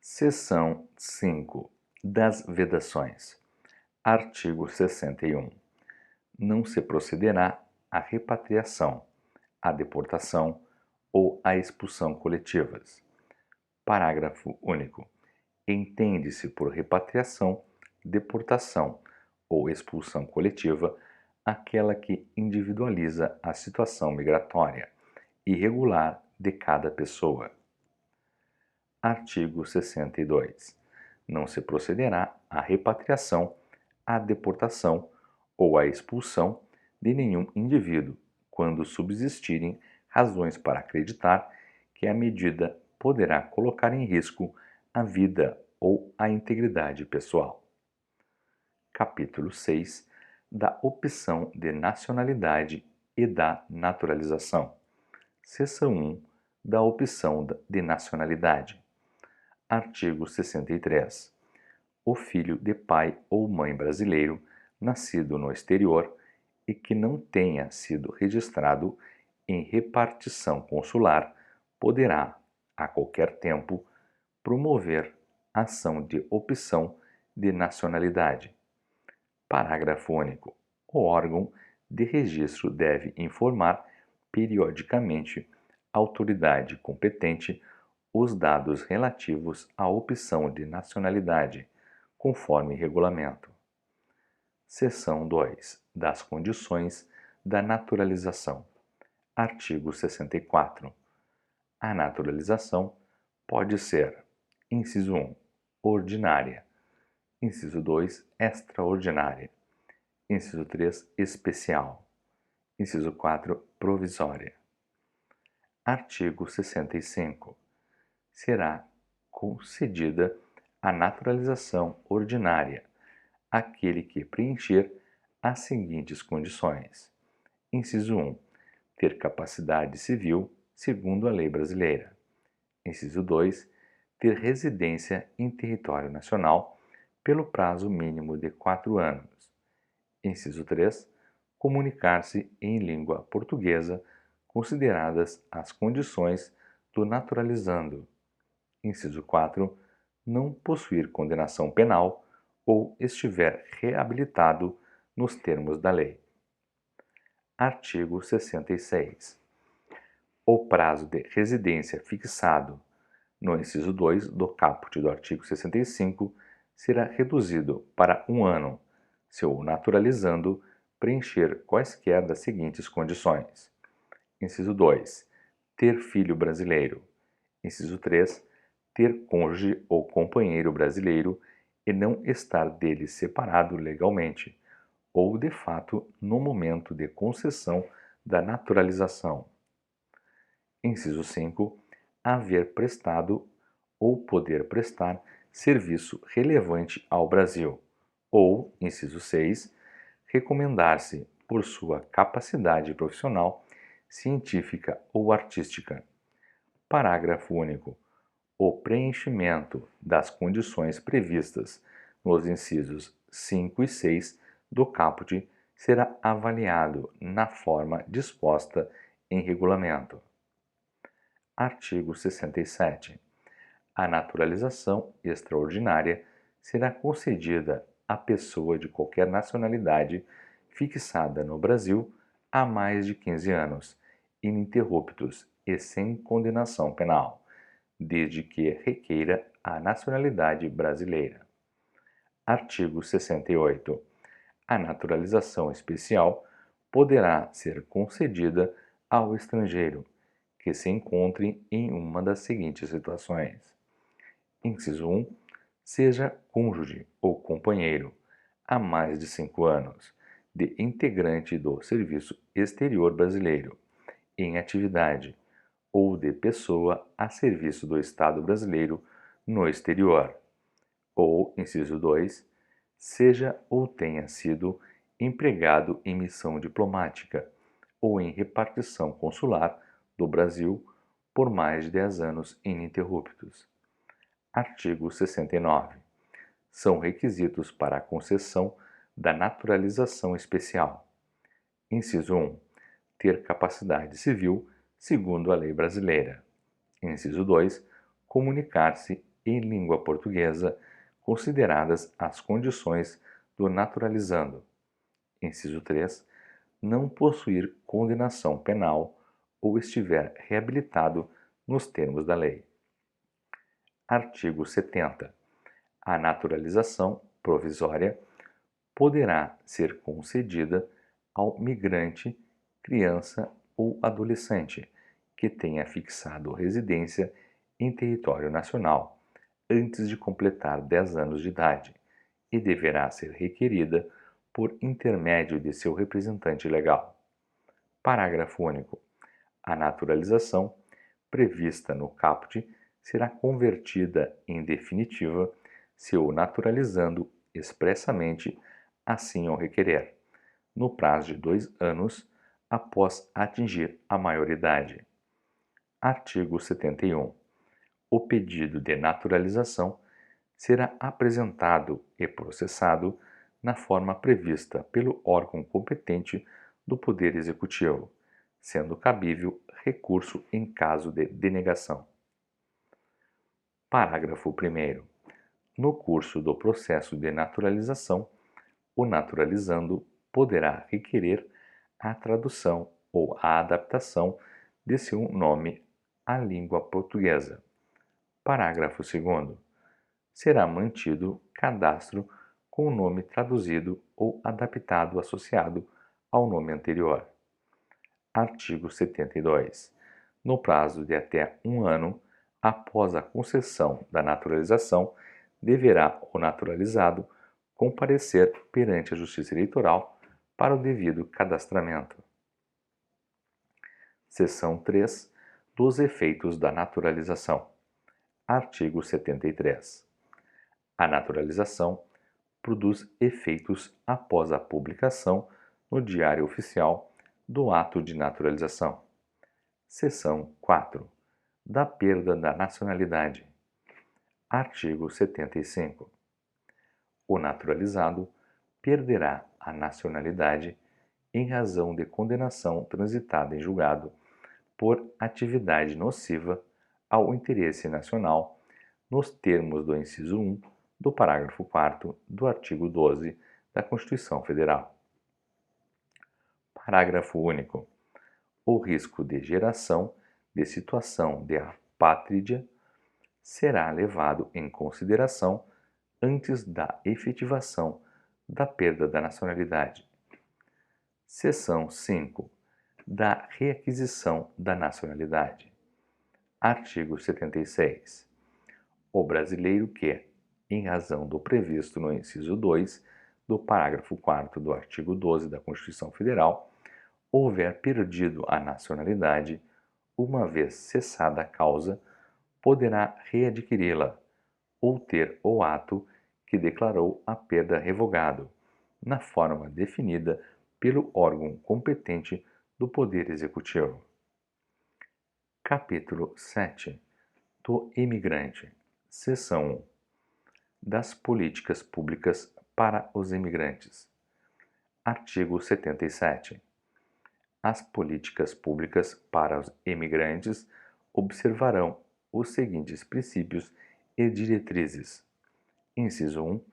Seção 5 das Vedações. Artigo 61. Não se procederá à repatriação, à deportação ou à expulsão coletivas. Parágrafo único. Entende-se por repatriação, deportação ou expulsão coletiva aquela que individualiza a situação migratória irregular de cada pessoa. Artigo 62. Não se procederá à repatriação, à deportação ou à expulsão de nenhum indivíduo, quando subsistirem razões para acreditar que a medida poderá colocar em risco a vida ou a integridade pessoal. Capítulo 6 da opção de nacionalidade e da naturalização. Seção 1 da opção de nacionalidade. Artigo 63. O filho de pai ou mãe brasileiro, nascido no exterior e que não tenha sido registrado em repartição consular, poderá, a qualquer tempo, promover ação de opção de nacionalidade. Parágrafo único. O órgão de registro deve informar periodicamente a autoridade competente os dados relativos à opção de nacionalidade, conforme regulamento. Seção 2 das condições da naturalização. Artigo 64. A naturalização pode ser: inciso 1, ordinária; inciso 2, extraordinária; inciso 3, especial; inciso 4, provisória. Artigo 65. Será concedida a naturalização ordinária àquele que preencher as seguintes condições: inciso 1, ter capacidade civil segundo a lei brasileira; inciso 2, ter residência em território nacional pelo prazo mínimo de 4 anos; inciso 3, comunicar-se em língua portuguesa, consideradas as condições do naturalizando; inciso 4, não possuir condenação penal ou estiver reabilitado nos termos da lei. Artigo 66. O prazo de residência fixado no inciso 2 do caput do artigo 65 será reduzido para 1 ano, se o naturalizando preencher quaisquer das seguintes condições: inciso 2, ter filho brasileiro; inciso 3, ter cônjuge ou companheiro brasileiro e não estar dele separado legalmente, ou de fato no momento de concessão da naturalização. Inciso 5, haver prestado ou poder prestar serviço relevante ao Brasil, ou, inciso 6, recomendar-se por sua capacidade profissional, científica ou artística. Parágrafo único. O preenchimento das condições previstas nos incisos 5 e 6 do caput será avaliado na forma disposta em regulamento. Artigo 67. A naturalização extraordinária será concedida à pessoa de qualquer nacionalidade fixada no Brasil há mais de 15 anos, ininterruptos e sem condenação penal, desde que requeira a nacionalidade brasileira. Artigo 68. A naturalização especial poderá ser concedida ao estrangeiro que se encontre em uma das seguintes situações: inciso 1, seja cônjuge ou companheiro há mais de 5 anos de integrante do Serviço Exterior Brasileiro em atividade ou de pessoa a serviço do Estado brasileiro no exterior; ou, inciso 2, seja ou tenha sido empregado em missão diplomática ou em repartição consular do Brasil por mais de 10 anos ininterruptos. Artigo 69. São requisitos para a concessão da naturalização especial: inciso 1, ter capacidade civil segundo a lei brasileira; inciso 2, comunicar-se em língua portuguesa, consideradas as condições do naturalizando. Inciso 3. Não possuir condenação penal ou estiver reabilitado nos termos da lei. Artigo 70. A naturalização provisória poderá ser concedida ao migrante, criança ou adolescente que tenha fixado residência em território nacional antes de completar 10 anos de idade e deverá ser requerida por intermédio de seu representante legal. Parágrafo único. A naturalização prevista no caput será convertida em definitiva se o naturalizando expressamente assim o requerer, no prazo de 2 anos após atingir a maioridade. Artigo 71. O pedido de naturalização será apresentado e processado na forma prevista pelo órgão competente do Poder Executivo, sendo cabível recurso em caso de denegação. Parágrafo 1º. No curso do processo de naturalização, o naturalizando poderá requerer a tradução ou a adaptação de seu nome à língua portuguesa. Parágrafo 2º. Será mantido cadastro com o nome traduzido ou adaptado associado ao nome anterior. Artigo 72. No prazo de até 1 ano após a concessão da naturalização, deverá o naturalizado comparecer perante a Justiça Eleitoral para o devido cadastramento. Seção 3. Dos efeitos da naturalização. Artigo 73. A naturalização produz efeitos após a publicação no Diário Oficial do ato de naturalização. Seção 4. Da perda da nacionalidade. Artigo 75. O naturalizado perderá a nacionalidade em razão de condenação transitada em julgado por atividade nociva ao interesse nacional, nos termos do inciso 1 do parágrafo 4º do artigo 12 da Constituição Federal. Parágrafo único. O risco de geração de situação de apátrida será levado em consideração antes da efetivação da perda da nacionalidade. Seção 5. Da reaquisição da nacionalidade. Artigo 76. O brasileiro que, em razão do previsto no inciso 2 do parágrafo 4º do artigo 12 da Constituição Federal, houver perdido a nacionalidade, uma vez cessada a causa, poderá readquiri-la ou ter o ato que declarou a perda revogado, na forma definida pelo órgão competente do Poder Executivo. Capítulo 7. Do imigrante. Seção 1. Das políticas públicas para os imigrantes. Artigo 77. As políticas públicas para os imigrantes observarão os seguintes princípios e diretrizes. Inciso 1.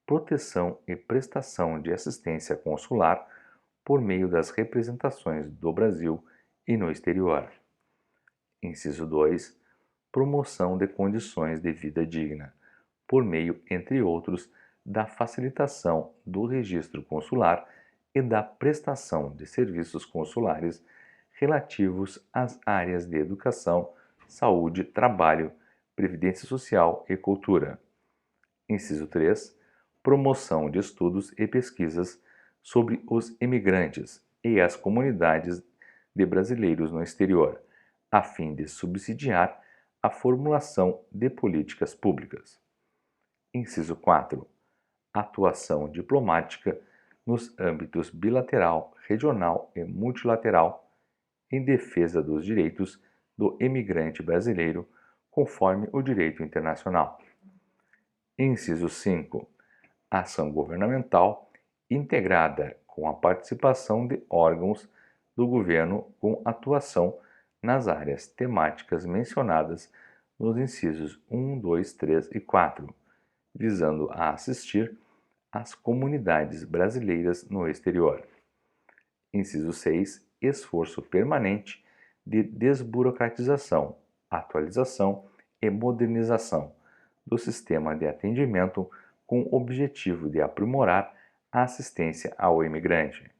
Proteção e prestação de assistência consular por meio das representações do Brasil e no exterior. Inciso 2. Promoção de condições de vida digna, por meio, entre outros, da facilitação do registro consular e da prestação de serviços consulares relativos às áreas de educação, saúde, trabalho, previdência social e cultura. Inciso 3. Promoção de estudos e pesquisas sobre os imigrantes e as comunidades de brasileiros no exterior, a fim de subsidiar a formulação de políticas públicas. Inciso 4. Atuação diplomática nos âmbitos bilateral, regional e multilateral em defesa dos direitos do imigrante brasileiro, conforme o direito internacional. Inciso 5. Ação governamental integrada com a participação de órgãos do governo com atuação nas áreas temáticas mencionadas nos incisos 1, 2, 3 e 4, visando a assistir as comunidades brasileiras no exterior. Inciso 6. Esforço permanente de desburocratização, atualização e modernização do sistema de atendimento com o objetivo de aprimorar a assistência ao imigrante.